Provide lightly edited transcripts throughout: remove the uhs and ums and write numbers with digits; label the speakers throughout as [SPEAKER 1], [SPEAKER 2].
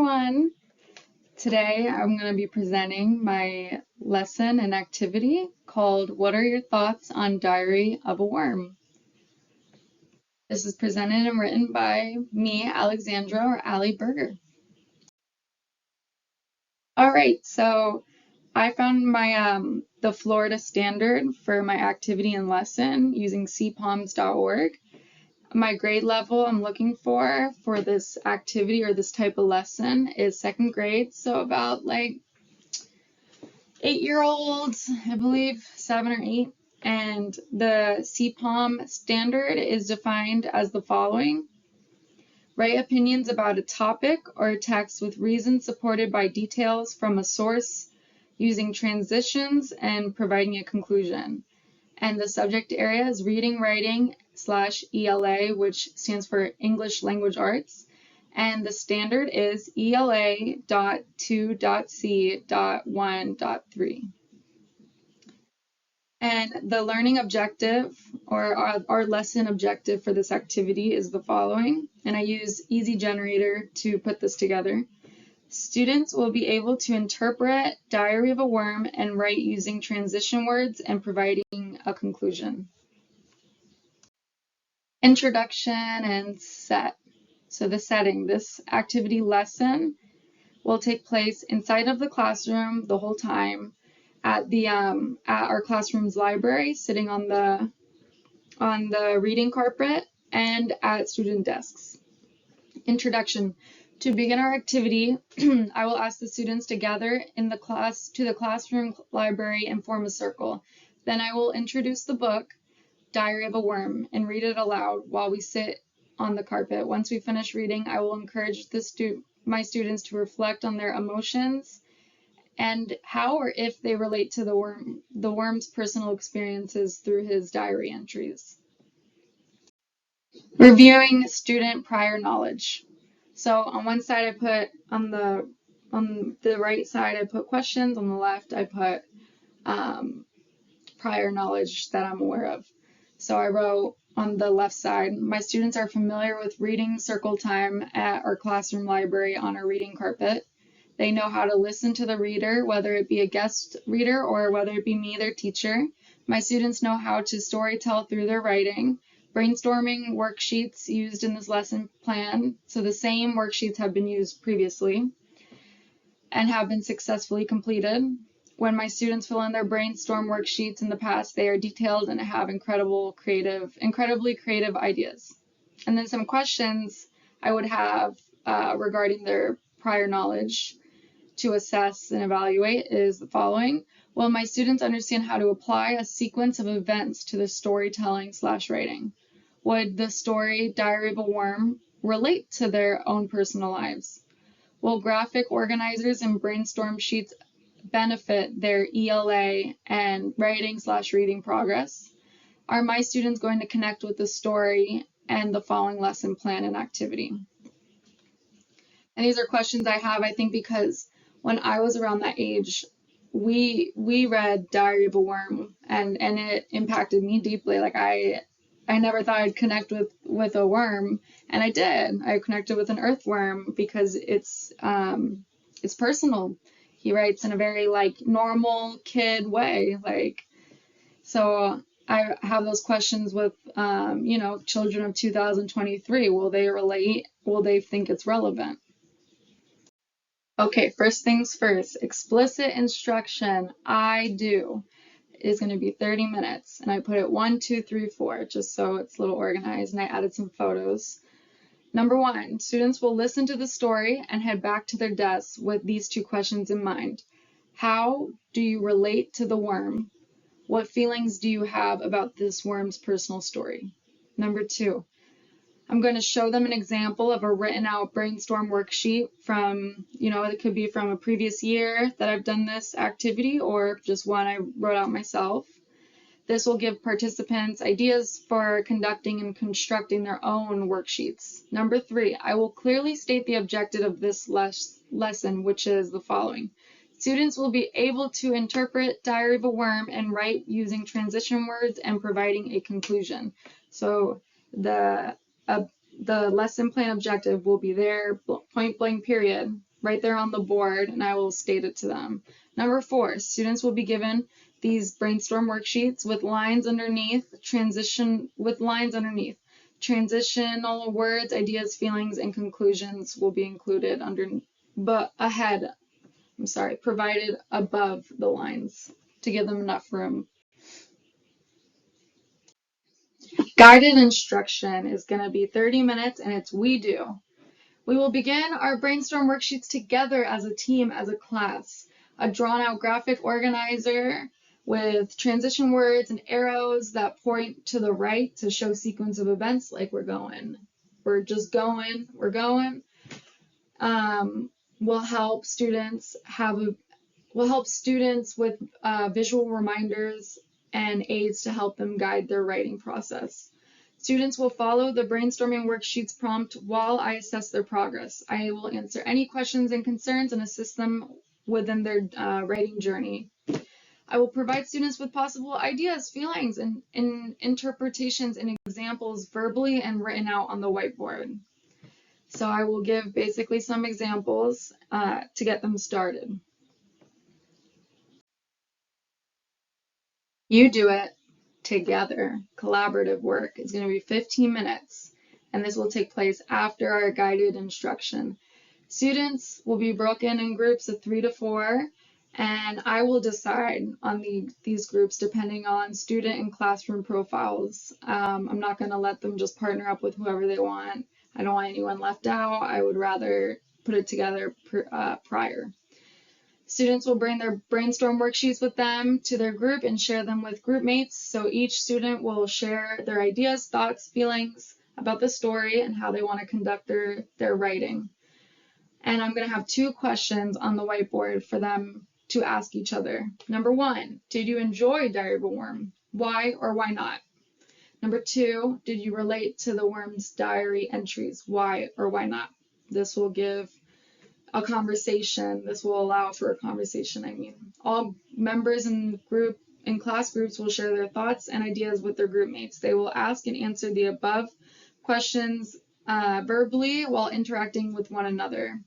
[SPEAKER 1] everyone. Today I'm going to be presenting my lesson and activity called What Are Your Thoughts on Diary of a Worm? This is presented and written by me, Alexandra, or Ali Berger. All right, so I found my the Florida standard for my activity and lesson using cpoms.org. My grade level I'm looking for this activity or this type of lesson is second grade, so about like 8-year-olds, I believe, 7 or 8. And the CPOM standard is defined as the following. Write opinions about a topic or a text with reasons supported by details from a source, using transitions and providing a conclusion. And the subject area is reading, writing / ELA, which stands for English Language Arts. And the standard is ELA.2.C.1.3. And the learning objective or our lesson objective for this activity is the following. And I use Easy Generator to put this together. Students will be able to interpret Diary of a Worm and write using transition words and providing a conclusion. Introduction and set. So the setting, this activity lesson will take place inside of the classroom the whole time at our classroom's library, sitting on the reading carpet and at student desks. Introduction. To begin our activity, I will ask the students to gather in the classroom library and form a circle. Then I will introduce the book, Diary of a Worm, and read it aloud while we sit on the carpet. Once we finish reading, I will encourage my students to reflect on their emotions and how or if they relate to the worm's personal experiences through his diary entries. Reviewing student prior knowledge. So on one side I put, on the right side I put questions, on the left I put prior knowledge that I'm aware of. So I wrote on the left side, my students are familiar with reading circle time at our classroom library on our reading carpet. They know how to listen to the reader, whether it be a guest reader or whether it be me, their teacher. My students know how to storytell through their writing. Brainstorming worksheets used in this lesson plan. So the same worksheets have been used previously and have been successfully completed. When my students fill in their brainstorm worksheets in the past, they are detailed and have incredibly creative ideas. And then some questions I would have regarding their prior knowledge to assess and evaluate is the following. Will my students understand how to apply a sequence of events to the storytelling / writing? Would the story Diary of a Worm relate to their own personal lives? Will graphic organizers and brainstorm sheets benefit their ELA and writing / reading progress? Are my students going to connect with the story and the following lesson plan and activity? And these are questions I have, I think, because when I was around that age, we read Diary of a Worm, and it impacted me deeply. Like I never thought I'd connect with a worm, and I did. I connected with an earthworm because it's personal. He writes in a very like normal kid way, like, so I have those questions with children of 2023. Will they relate? Will they think it's relevant? Okay, first things first, explicit instruction, I do, is going to be 30 minutes. And I put it 1, 2, 3, 4, just so it's a little organized, and I added some photos. Number 1, students will listen to the story and head back to their desks with these 2 questions in mind. How do you relate to the worm? What feelings do you have about this worm's personal story? Number 2, I'm going to show them an example of a written out brainstorm worksheet from, it could be from a previous year that I've done this activity or just one I wrote out myself. This will give participants ideas for conducting and constructing their own worksheets. Number 3, I will clearly state the objective of this lesson, which is the following. Students will be able to interpret Diary of a Worm and write using transition words and providing a conclusion. So the lesson plan objective will be there, point blank period. right there on the board, and I will state it to them. Number 4, students will be given these brainstorm worksheets with lines underneath, Transitional words, ideas, feelings, and conclusions will be included provided above the lines to give them enough room. Guided instruction is going to be 30 minutes, and it's we do. We will begin our brainstorm worksheets together as a team, as a class. A drawn-out graphic organizer with transition words and arrows that point to the right to show sequence of events, like we're going. We're just going. We're going. Will help students with visual reminders and aids to help them guide their writing process. Students will follow the brainstorming worksheets prompt while I assess their progress. I will answer any questions and concerns and assist them within their writing journey. I will provide students with possible ideas, feelings, and interpretations and examples verbally and written out on the whiteboard. So I will give basically some examples to get them started. You do it together. Collaborative work is going to be 15 minutes, and this will take place after our guided instruction. Students will be broken in groups of 3 to 4, and I will decide on these groups depending on student and classroom profiles. I'm not going to let them just partner up with whoever they want. I don't want anyone left out. I would rather put it together prior. Students will bring their brainstorm worksheets with them to their group and share them with group mates. So each student will share their ideas, thoughts, feelings about the story and how they want to conduct their writing. And I'm going to have 2 questions on the whiteboard for them to ask each other. Number 1, did you enjoy Diary of a Worm? Why or why not? Number 2, did you relate to the worm's diary entries? Why or why not? This will give a conversation. This will allow for a conversation. All members in class groups will share their thoughts and ideas with their group mates. They will ask and answer the above questions verbally while interacting with one another.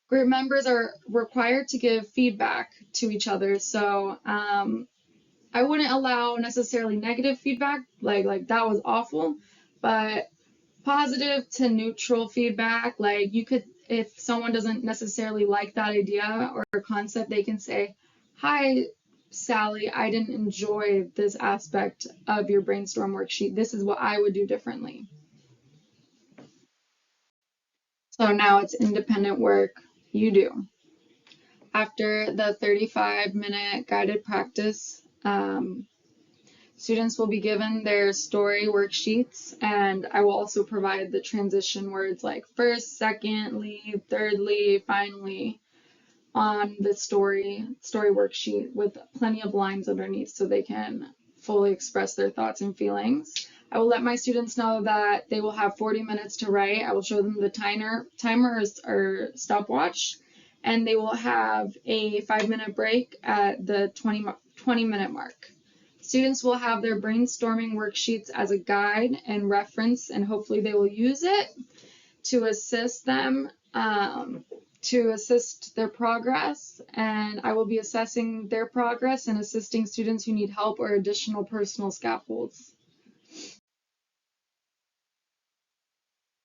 [SPEAKER 1] Group members are required to give feedback to each other. So I wouldn't allow necessarily negative feedback, like that was awful, but positive to neutral feedback, like if someone doesn't necessarily like that idea or concept, they can say, hi, Sally, I didn't enjoy this aspect of your brainstorm worksheet. This is what I would do differently. So now it's independent work you do. After the 35-minute guided practice, students will be given their story worksheets, and I will also provide the transition words like first, secondly, thirdly, finally on the story worksheet with plenty of lines underneath so they can fully express their thoughts and feelings. I will let my students know that they will have 40 minutes to write. I will show them the timer or stopwatch, and they will have a 5-minute break at the 20-minute mark. Students will have their brainstorming worksheets as a guide and reference, and hopefully they will use it to assist them, to assist their progress. And I will be assessing their progress and assisting students who need help or additional personal scaffolds.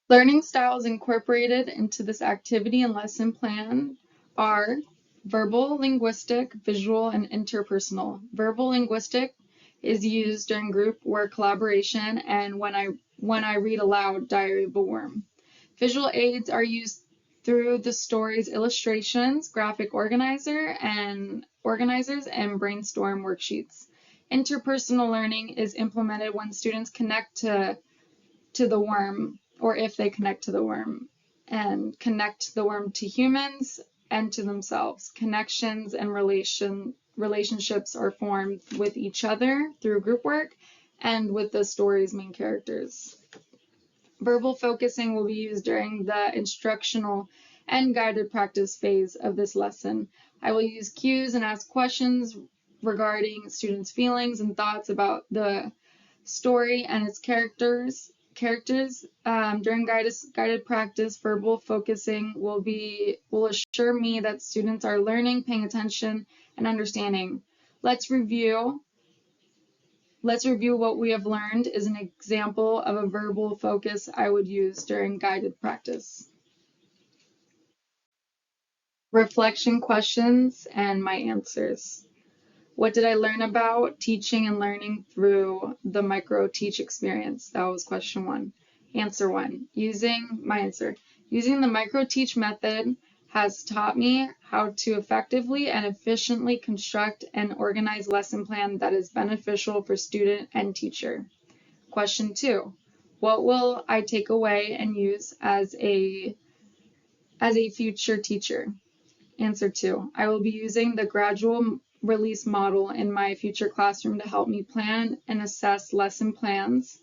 [SPEAKER 1] Learning styles incorporated into this activity and lesson plan are verbal, linguistic, visual, and interpersonal. Verbal linguistic is used during group work collaboration and when I read aloud Diary of a Worm. Visual aids are used through the story's illustrations, graphic organizers, and brainstorm worksheets. Interpersonal learning is implemented when students connect to the worm, or if they connect to the worm, and connect the worm to humans and to themselves. Connections and relationships are formed with each other through group work and with the story's main characters. Verbal focusing will be used during the instructional and guided practice phase of this lesson. I will use cues and ask questions regarding students' feelings and thoughts about the story and its characters. Characters during guided practice, verbal focusing will assure me that students are learning, paying attention, and understanding. Let's review what we have learned is an example of a verbal focus I would use during guided practice. Reflection questions and my answers. What did I learn about teaching and learning through the Microteach experience? That was question 1. Answer 1. Using the Microteach method has taught me how to effectively and efficiently construct and organize lesson plan that is beneficial for student and teacher. Question 2. What will I take away and use as a future teacher? Answer 2. I will be using the gradual release model in my future classroom to help me plan and assess lesson plans.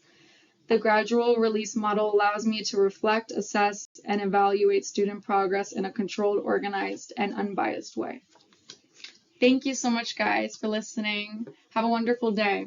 [SPEAKER 1] The gradual release model allows me to reflect, assess, and evaluate student progress in a controlled, organized, and unbiased way. Thank you so much, guys, for listening. Have a wonderful day.